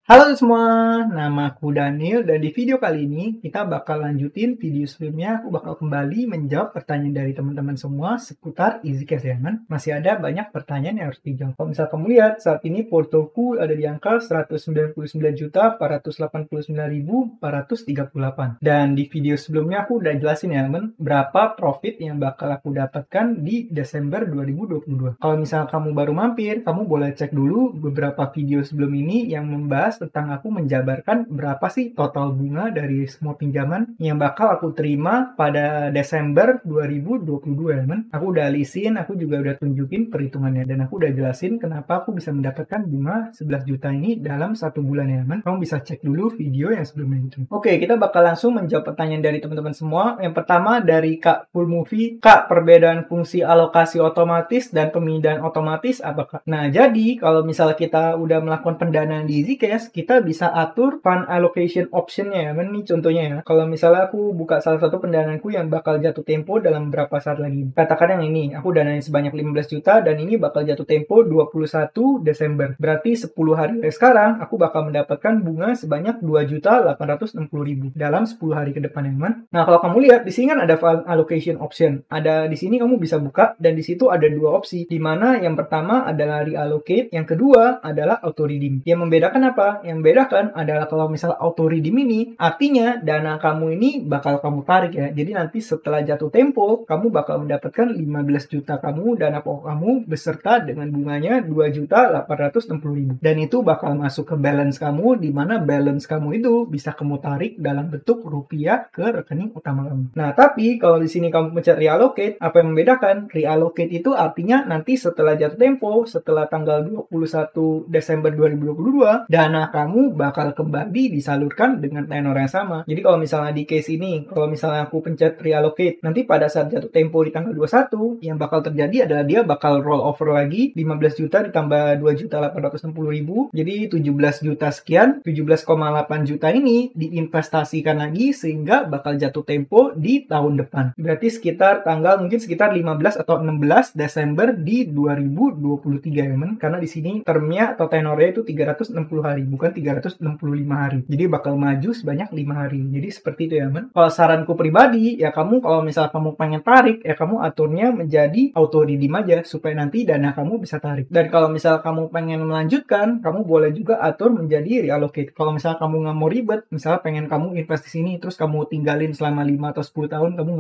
Halo semua, nama aku Daniel dan di video kali ini kita bakal lanjutin video sebelumnya. Aku bakal kembali menjawab pertanyaan dari teman-teman semua seputar EasyCash ya kan. Masih ada banyak pertanyaan yang harus dijawab. Kalau misal kamu lihat saat ini portoku ada di angka 199.489.438. Dan di video sebelumnya aku udah jelasin ya teman, berapa profit yang bakal aku dapatkan di Desember 2022. Kalau misal kamu baru mampir, kamu boleh cek dulu beberapa video sebelum ini yang membahas tentang aku menjabarkan berapa sih total bunga dari semua pinjaman yang bakal aku terima pada Desember 2022 ya men. Aku udah lisin, aku juga udah tunjukin perhitungannya dan aku udah jelasin kenapa aku bisa mendapatkan bunga 11 juta ini dalam satu bulan ya men. Kamu bisa cek dulu video yang sebelumnya itu. Oke, kita bakal langsung menjawab pertanyaan dari teman-teman semua. Yang pertama dari Kak Full Movie. Kak, perbedaan fungsi alokasi otomatis dan pemindahan otomatis apakah? Nah, jadi kalau misalnya kita udah melakukan pendanaan di EasyCash, kita bisa atur fund allocation option-nya ya. Ini contohnya ya. Kalau misalnya aku buka salah satu pendanaanku yang bakal jatuh tempo dalam berapa saat lagi. Katakan yang ini, aku danain sebanyak 15 juta dan ini bakal jatuh tempo 21 Desember. Berarti 10 hari dari sekarang, aku bakal mendapatkan bunga sebanyak 2.860.000 dalam 10 hari ke depan ya, man. Nah, kalau kamu lihat di sini kan ada fund allocation option. Ada di sini kamu bisa buka dan di situ ada dua opsi. Di mana yang pertama adalah reallocate, yang kedua adalah auto redeem. Yang membedakan apa? Yang membedakan adalah kalau misal auto redeem ini artinya dana kamu ini bakal kamu tarik ya. Jadi nanti setelah jatuh tempo, kamu bakal mendapatkan 15 juta kamu dana pokok kamu beserta dengan bunganya 2.860.000. Dan itu bakal masuk ke balance kamu di mana balance kamu itu bisa kamu tarik dalam bentuk rupiah ke rekening utama kamu. Nah, tapi kalau di sini kamu pencet reallocate, apa yang membedakan? Reallocate itu artinya nanti setelah jatuh tempo, setelah tanggal 21 Desember 2022, dana kamu bakal kembali disalurkan dengan tenor yang sama. Jadi kalau misalnya di case ini, kalau misalnya aku pencet reallocate, nanti pada saat jatuh tempo di tanggal 21, yang bakal terjadi adalah dia bakal roll over lagi 15 juta ditambah 2.860.000. Jadi 17 juta sekian, 17,8 juta ini diinvestasikan lagi sehingga bakal jatuh tempo di tahun depan. Berarti sekitar tanggal mungkin sekitar 15 atau 16 Desember di 2023 ya men. Karena di sini termnya atau tenornya itu 360 hari, bukan 365 hari. Jadi bakal maju sebanyak 5 hari. Jadi seperti itu ya men. Kalau saranku pribadi, ya kamu kalau misal kamu pengen tarik, ya kamu aturnya menjadi auto redeem aja supaya nanti dana kamu bisa tarik. Dan kalau misal kamu pengen melanjutkan, kamu boleh juga atur menjadi reallocate. Kalau misal kamu nggak mau ribet, misalnya pengen kamu invest di sini, terus kamu tinggalin selama 5 atau 10 tahun, kamu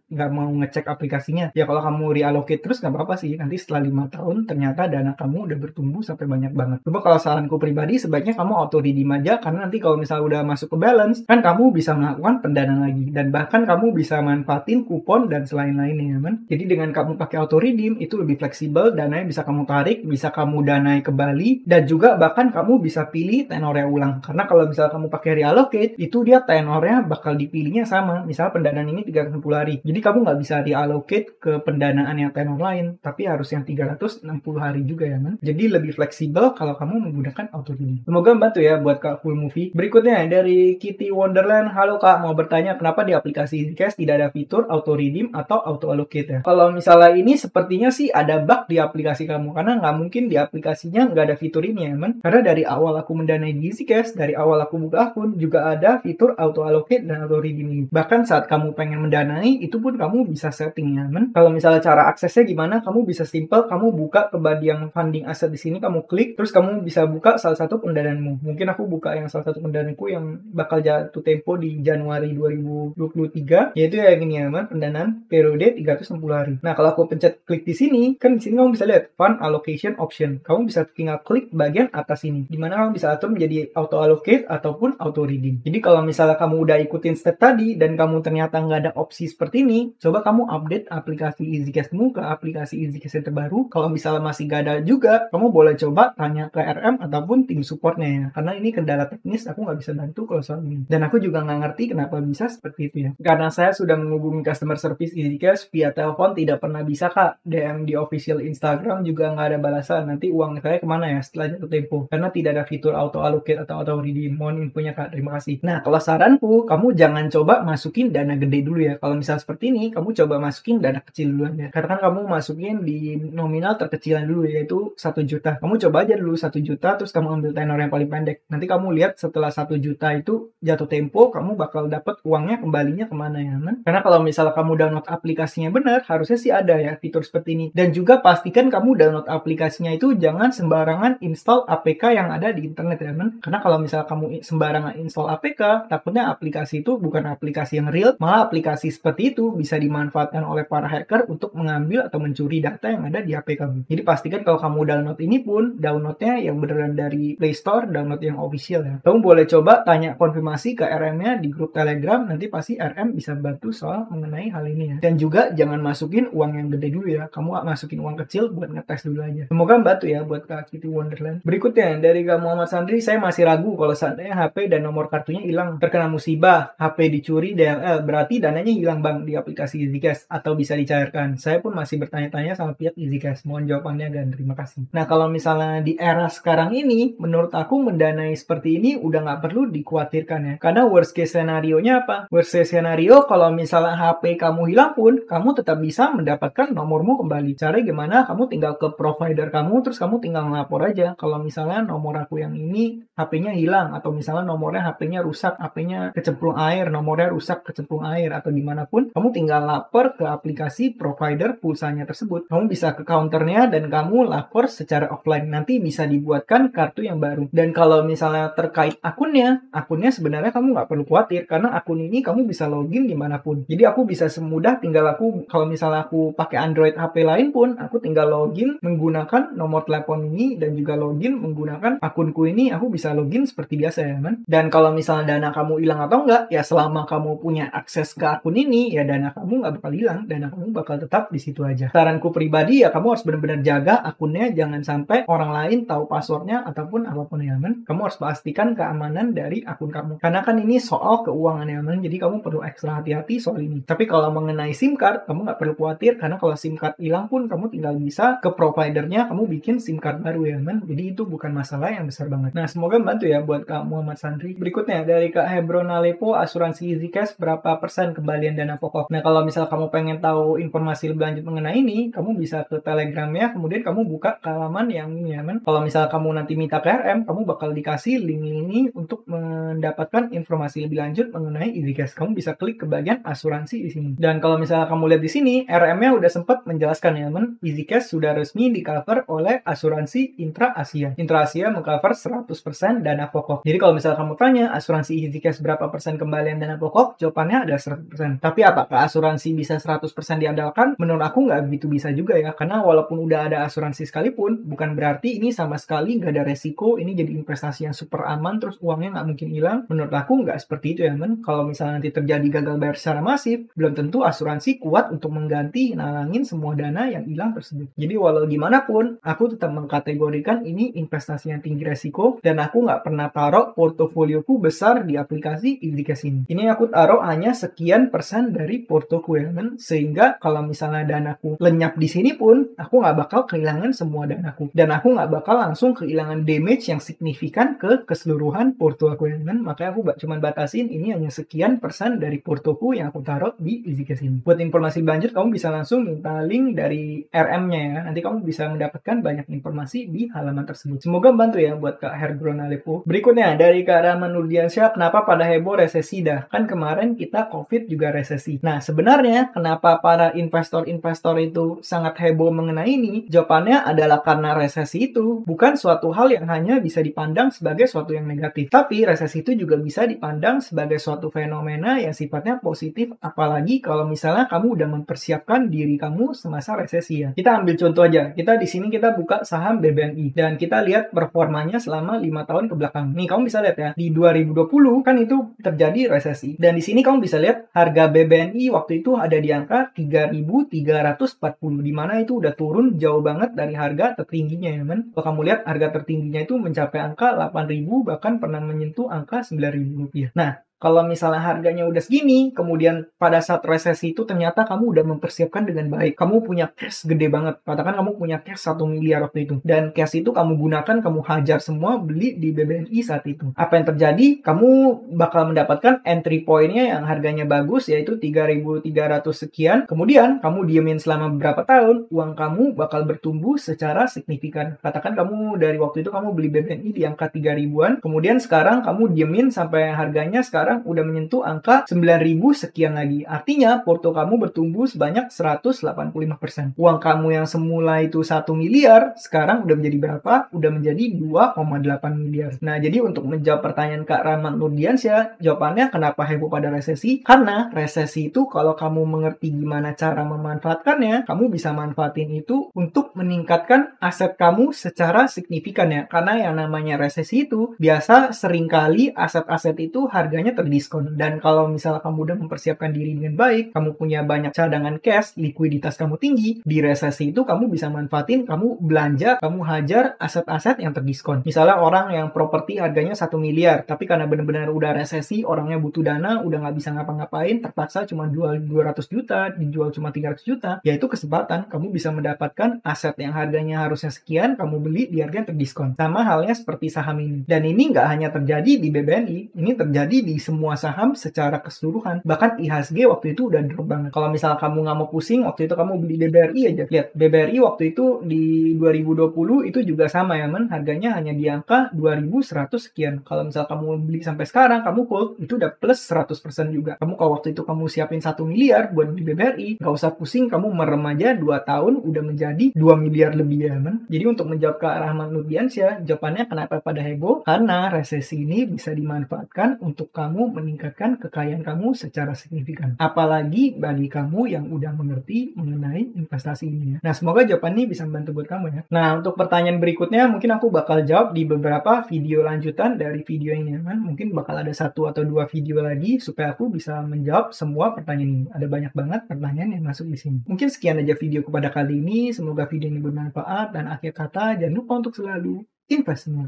nggak mau ngecek aplikasinya. Ya kalau kamu reallocate terus nggak apa-apa sih. Nanti setelah 5 tahun, ternyata dana kamu udah bertumbuh sampai banyak banget. Coba kalau saranku pribadi, sebaiknya kamu auto redeem aja, karena nanti kalau misalnya udah masuk ke balance, kan kamu bisa melakukan pendanaan lagi. Dan bahkan kamu bisa manfaatin kupon dan selain-lainnya, man. Jadi dengan kamu pakai auto redeem, itu lebih fleksibel, dananya bisa kamu tarik, bisa kamu danai kembali, dan juga bahkan kamu bisa pilih tenornya ulang. Karena kalau misalnya kamu pakai reallocate, itu dia tenornya bakal dipilihnya sama. Misalnya pendanaan ini 360 hari. Jadi kamu nggak bisa reallocate ke pendanaan yang tenor lain, tapi harus yang 360 hari juga ya, man. Jadi lebih fleksibel kalau kamu menggunakan auto redeem. Semoga membantu ya buat Kak Full Movie. Berikutnya dari Kitty Wonderland. Halo Kak, mau bertanya kenapa di aplikasi EasyCash tidak ada fitur auto redeem atau auto allocate ya? Kalau misalnya ini sepertinya sih ada bug di aplikasi kamu, karena nggak mungkin di aplikasinya nggak ada fitur ini ya, man. Karena dari awal aku mendanai di EasyCash, dari awal aku buka akun, juga ada fitur auto allocate dan auto redeem ini. Bahkan saat kamu pengen mendanai, itu pun kamu bisa setting ya, man. Kalau misalnya cara aksesnya gimana, kamu bisa simple, kamu buka ke bagian funding asset di sini, kamu klik, terus kamu bisa buka salah satu pendanaanmu. Mungkin aku buka yang salah satu pendanaanku yang bakal jatuh tempo di Januari 2023, yaitu yang ini ya, man, pendanaan periode 360 hari. Nah, kalau aku pencet klik di sini, kan di sini kamu bisa lihat fund allocation option. Kamu bisa tinggal klik bagian atas ini, dimana kamu bisa atur menjadi auto allocate ataupun auto redeem. Jadi kalau misalnya kamu udah ikutin step tadi dan kamu ternyata nggak ada opsi seperti ini, coba kamu update aplikasi EasyCashmu ke aplikasi EasyCash yang terbaru. Kalau misalnya masih nggak ada juga, kamu boleh coba tanya ke RM ataupun tim supportnya ya. Karena ini kendala teknis, aku nggak bisa bantu kalau soal ini. Dan aku juga nggak ngerti kenapa bisa seperti itu ya. Karena saya sudah menghubungi customer service EasyCash via telepon, tidak pernah bisa Kak. DM di official Instagram juga nggak ada balasan. Nanti uang saya kemana ya setelah jatuh tempo? Karena tidak ada fitur auto allocate atau auto redeem. Mohon infonya Kak, terima kasih. Nah, kalau saranku, kamu jangan coba masukin dana gede dulu ya. Kalau misalnya seperti ini, kamu coba masukin dana kecil dulu ya. Karena kan kamu masukin di nominal terkecilan dulu, yaitu 1 juta. Kamu coba aja dulu 1 juta, terus kamu ambil tenor yang paling pendek. Nanti kamu lihat setelah 1 juta itu jatuh tempo, kamu bakal dapat uangnya kembalinya kemana ya men. Karena kalau misalnya kamu download aplikasinya benar, harusnya sih ada ya fitur seperti ini. Dan juga pastikan kamu download aplikasinya itu jangan sembarangan install APK yang ada di internet ya men. Karena kalau misalnya kamu sembarangan install APK, takutnya aplikasi itu bukan aplikasi yang real, malah aplikasi seperti itu bisa dimanfaatkan oleh para hacker untuk mengambil atau mencuri data yang ada di HP kamu. Jadi pastikan kalau kamu download ini pun, downloadnya yang beneran dari Play Store, download yang official ya. Kamu boleh coba tanya konfirmasi ke RM-nya di grup Telegram, nanti pasti RM bisa bantu soal mengenai hal ini ya. Dan juga jangan masukin uang yang gede dulu ya, kamu masukin uang kecil buat ngetes dulu aja. Semoga membantu ya buat Kak Kitty Wonderland. Berikutnya dari Kak Muhammad Sandri, saya masih ragu kalau seandainya HP dan nomor kartunya hilang, terkena musibah, HP dicuri, DLL, berarti dananya hilang bang di aplikasi EasyCash atau bisa dicairkan. Saya pun masih bertanya-tanya sama pihak EasyCash. Mohon jawabannya dan terima kasih. Nah kalau misalnya di era sekarang ini, menurut aku mendanai seperti ini udah nggak perlu dikhawatirkan ya. Karena worst case scenario-nya apa? Worst case scenario kalau misalnya HP kamu hilang pun, kamu tetap bisa mendapatkan nomormu kembali. Caranya gimana? Kamu tinggal ke provider kamu, terus kamu tinggal ngelapor aja. Kalau misalnya nomor aku yang ini HP-nya hilang, atau misalnya nomornya HP-nya rusak, HP-nya kecemplung air, nomornya rusak kecemplung air, atau dimanapun, kamu tinggal lapor ke aplikasi provider pulsanya tersebut. Kamu bisa ke counternya dan kamu lapor secara offline. Nanti bisa dibuatkan kartu yang baru. Dan kalau misalnya terkait akunnya sebenarnya kamu nggak perlu khawatir, karena akun ini kamu bisa login dimanapun. Jadi aku bisa semudah tinggal kalau misalnya aku pakai Android HP lain pun, aku tinggal login menggunakan nomor telepon ini dan juga login menggunakan akunku ini, aku bisa login seperti biasa ya man. Dan kalau misalnya dana kamu hilang atau enggak, ya selama kamu punya akses ke akun ini, ya dana kamu nggak bakal hilang, dana kamu bakal tetap di situ aja. Saranku pribadi ya kamu harus benar-benar jaga akunnya, jangan sampai orang lain tahu passwordnya ataupun apapun ya man. Kamu harus pastikan keamanan dari akun kamu. Karena kan ini soal keuangan ya man, jadi kamu perlu ekstra hati-hati soal ini. Tapi kalau mengenai SIM card, kamu nggak perlu khawatir, karena kalau SIM card hilang pun kamu tinggal bisa ke providernya, kamu bikin SIM card baru ya man. Jadi itu bukan masalah yang besar banget. Nah semoga membantu ya buat Kak Muhammad Sandri. Berikutnya dari Kak Hebron Alepo, asuransi EasyCash berapa persen kembalian dana pokok? Nah kalau misal kamu pengen tahu informasi lebih lanjut mengenai ini, kamu bisa ke Telegramnya, kemudian kamu buka halaman yang ini ya man. Kalau misal kamu nanti minta ke RM, kamu bakal dikasih link ini untuk mendapatkan informasi lebih lanjut mengenai EasyCash. Kamu bisa klik ke bagian asuransi di sini. Dan kalau misalnya kamu lihat di sini, RM-nya udah sempat menjelaskan ya man, EasyCash sudah resmi di cover oleh asuransi Intra Asia. Intra Asia mengcover 100% dana pokok. Jadi kalau misalnya kamu tanya asuransi EasyCash berapa persen kembalian dana pokok, jawabannya ada 100%. Tapi apakah asuransi bisa 100% diandalkan? Menurut aku nggak begitu bisa juga ya, karena walaupun udah ada asuransi sekalipun, bukan berarti ini sama sekali nggak ada resiko, ini jadi investasi yang super aman, terus uangnya nggak mungkin hilang. Menurut aku nggak seperti itu ya men. Kalau misalnya nanti terjadi gagal bayar secara masif, belum tentu asuransi kuat untuk mengganti, nalangin semua dana yang hilang tersebut. Jadi walau gimana pun, aku tetap mengkategorikan ini investasi yang tinggi resiko, dan aku nggak pernah taruh portofolioku besar di aplikasi EasyCash ini. Ini aku taruh hanya sekian persen dari portoku ya kan, sehingga kalau misalnya danaku lenyap di sini pun, aku nggak bakal kehilangan semua danaku, dan aku nggak bakal langsung kehilangan damage yang signifikan ke keseluruhan porto aku ya kan. Makanya aku cuma batasin ini hanya sekian persen dari portoku yang aku taruh di EasyCash ini. Buat informasi lanjut, kamu bisa langsung minta link dari RM-nya ya, nanti kamu bisa mendapatkan banyak informasi di halaman tersebut. Semoga membantu ya buat Kak Herbron Alepo. Berikutnya dari Kak Rahman Nurdiansyah, kenapa pada heboh resesi dah? Kan kemarin kita COVID juga resesi. Nah sebenarnya kenapa para investor-investor itu sangat heboh mengenai ini? Jawabannya adalah karena resesi itu bukan suatu hal yang hanya bisa dipandang sebagai suatu yang negatif, tapi resesi itu juga bisa dipandang sebagai suatu fenomena yang sifatnya positif, apalagi kalau misalnya kamu udah mempersiapkan diri kamu semasa resesi ya. Kita ambil contoh aja, kita di sini kita buka saham BBNI dan kita lihat performanya selama 5 tahun ke belakang. Nih kamu bisa lihat ya, di 2020 kan itu terjadi resesi, dan di sini kamu bisa lihat harga BBNI waktu itu ada di angka 3.340, dimana itu udah turun jauh banget dari harga tertingginya ya men. Kalau kamu lihat harga tertingginya itu mencapai angka 8.000, bahkan pernah menyentuh angka 9.000 rupiah. Nah Kalau misalnya harganya udah segini, kemudian pada saat resesi itu ternyata kamu udah mempersiapkan dengan baik. Kamu punya cash gede banget. Katakan kamu punya cash 1 miliar waktu itu. Dan cash itu kamu gunakan, kamu hajar semua beli di BBNI saat itu. Apa yang terjadi? Kamu bakal mendapatkan entry point-nya yang harganya bagus, yaitu 3.300 sekian. Kemudian kamu diemin selama beberapa tahun, uang kamu bakal bertumbuh secara signifikan. Katakan kamu dari waktu itu kamu beli BBNI di angka 3.000-an, kemudian sekarang kamu diemin sampai harganya sekarang udah menyentuh angka 9.000 sekian lagi. Artinya porto kamu bertumbuh sebanyak 185%. Uang kamu yang semula itu 1 miliar, sekarang udah menjadi berapa? Udah menjadi 2,8 miliar. Nah, jadi untuk menjawab pertanyaan Kak Rahmat Nurdiansyah, jawabannya kenapa heboh pada resesi? Karena resesi itu kalau kamu mengerti gimana cara memanfaatkannya, kamu bisa manfaatin itu untuk meningkatkan aset kamu secara signifikan ya. Karena yang namanya resesi itu biasa seringkali aset-aset itu harganya terdiskon. Dan kalau misalnya kamu udah mempersiapkan diri dengan baik, kamu punya banyak cadangan cash, likuiditas kamu tinggi, di resesi itu kamu bisa manfaatin, kamu belanja, kamu hajar aset-aset yang terdiskon. Misalnya orang yang properti harganya 1 miliar, tapi karena benar-benar udah resesi, orangnya butuh dana, udah nggak bisa ngapa-ngapain, terpaksa cuma jual 200 juta, dijual cuma 300 juta, ya itu kesempatan, kamu bisa mendapatkan aset yang harganya harusnya sekian, kamu beli di harga yang terdiskon. Sama halnya seperti saham ini. Dan ini nggak hanya terjadi di BBNI, ini terjadi di semua saham secara keseluruhan. Bahkan IHSG waktu itu udah drop banget. Kalau misal kamu nggak mau pusing, waktu itu kamu beli BBRI aja. Lihat, BBRI waktu itu di 2020 itu juga sama ya, men. Harganya hanya di angka 2.100 sekian. Kalau misal kamu beli sampai sekarang, kamu hold, itu udah plus 100% juga. Kamu kalau waktu itu kamu siapin 1 miliar buat beli BBRI, nggak usah pusing, kamu merem aja 2 tahun udah menjadi 2 miliar lebih ya, men. Jadi untuk menjawab Kak Rahmat Nurdiansyah, jawabannya kenapa pada heboh? Karena resesi ini bisa dimanfaatkan untuk kamu meningkatkan kekayaan kamu secara signifikan. Apalagi bagi kamu yang udah mengerti mengenai investasi ini ya. Nah, semoga jawaban ini bisa membantu buat kamu ya. Nah, untuk pertanyaan berikutnya mungkin aku bakal jawab di beberapa video lanjutan dari video ini ya kan. Mungkin bakal ada 1 atau 2 video lagi supaya aku bisa menjawab semua pertanyaan ini. Ada banyak banget pertanyaan yang masuk di sini. Mungkin sekian aja video kepada kali ini. Semoga video ini bermanfaat dan akhir kata jangan lupa untuk selalu invest semua.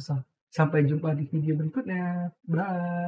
Sampai jumpa di video berikutnya. Bye.